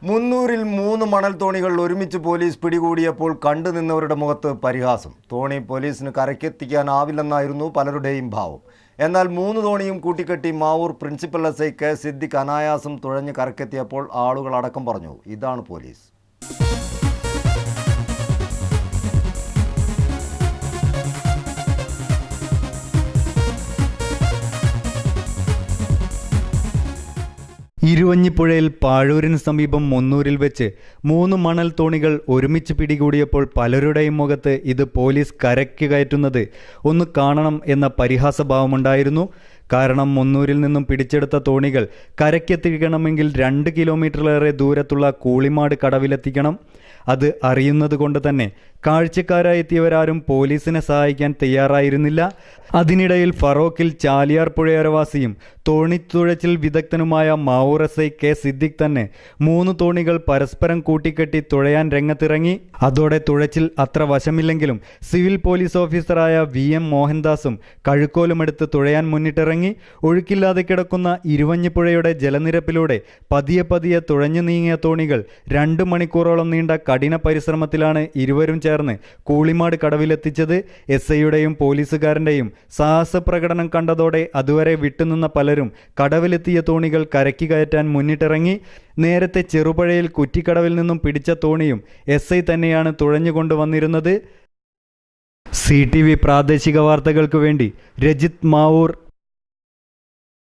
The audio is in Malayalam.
മുന്നൂരിൽ 3 മണൽ തോണികൾ ഒരുമിച്ച് പോലീസ് പിടികൂടിയപ്പോൾ കണ്ടുനിന്നവരുടെ മുഖത്ത് പരിഹാസം. തോണി പോലീസിന് കരയ്ക്കെത്തിക്കാനാവില്ലെന്നായിരുന്നു പലരുടെയും ഭാവം. എന്നാൽ 3 തോണിയും കൂട്ടിക്കെട്ടി മാവൂർ പ്രിൻസിപ്പൽ എസ്.ഐ. കെ സിദ്ദിഖ് അനായാസം തുഴഞ്ഞ് കരക്കെത്തിയപ്പോൾ ആളുകൾ അടക്കം പറഞ്ഞു, ഇതാണ് പോലീസ്. ഇരുവഞ്ഞിപ്പുഴയിൽ പാഴൂരിന് സമീപം മുന്നൂരിൽ വെച്ച് 3 മണൽ തോണികൾ ഒരുമിച്ച് പിടികൂടിയപ്പോൾ പലരുടെയും മുഖത്ത് ഇത് പോലീസ് കരയ്ക്ക് കയറ്റുന്നത് ഒന്ന് കാണണം എന്ന പരിഹാസഭാവമുണ്ടായിരുന്നു. കാരണം മുന്നൂരിൽ നിന്നും പിടിച്ചെടുത്ത തോണികൾ കരയ്ക്കെത്തിക്കണമെങ്കിൽ 2 കിലോമീറ്ററിലേറെ ദൂരത്തുള്ള കൂളിമാട് കടവിലെത്തിക്കണം. അത് അറിയുന്നത് കൊണ്ട് തന്നെ കാഴ്ചക്കാരായെത്തിയവരാരും പോലീസിനെ സഹായിക്കാൻ തയ്യാറായിരുന്നില്ല. അതിനിടയിൽ ഫറോക്കിൽ ചാലിയാർ പുഴയോരവാസിയും തോണിത്തുഴച്ചിൽ വിദഗ്ധനുമായ മാവൂർ എസ്.ഐ. കെ സിദ്ദിഖ് തന്നെ 3 തോണികൾ പരസ്പരം കൂട്ടിക്കെട്ടി തുഴയാൻ രംഗത്തിറങ്ങി. അതോടെ തുഴച്ചിൽ അത്ര വശമില്ലെങ്കിലും സിവിൽ പോലീസ് ഓഫീസറായ VM മോഹൻദാസും കഴുക്കോലുമെടുത്ത് തുഴയാൻ മുന്നിട്ടിറങ്ങി. ഒഴുക്കില്ലാതെ കിടക്കുന്ന ഇരുവഞ്ഞിപ്പുഴയുടെ ജലനിരപ്പിലൂടെ പതിയെ പതിയെ തുഴഞ്ഞു നീങ്ങിയ തോണികൾ 2 മണിക്കൂറോളം നീണ്ട കഠിന പരിശ്രമത്തിലാണ് ഇരുവരും ചേർന്ന് കൂളിമാട് കടവിലെത്തിച്ചത്. SIയുടെയും പോലീസുകാരൻ്റെയും സാഹസ പ്രകടനം കണ്ടതോടെ അതുവരെ വിട്ടുനിന്ന പലരും കടവിലെത്തിയ തോണികൾ കരയ്ക്ക് കയറ്റാൻ മുന്നിട്ടിറങ്ങി. നേരത്തെ ചെറുപുഴയിൽ കുറ്റിക്കടവിൽ നിന്നും പിടിച്ച തോണിയും SI തന്നെയാണ് തുഴഞ്ഞുകൊണ്ടുവന്നിരുന്നത്. CTV പ്രാദേശിക വാർത്തകൾക്ക് വേണ്ടി രജിത് മാവൂർ.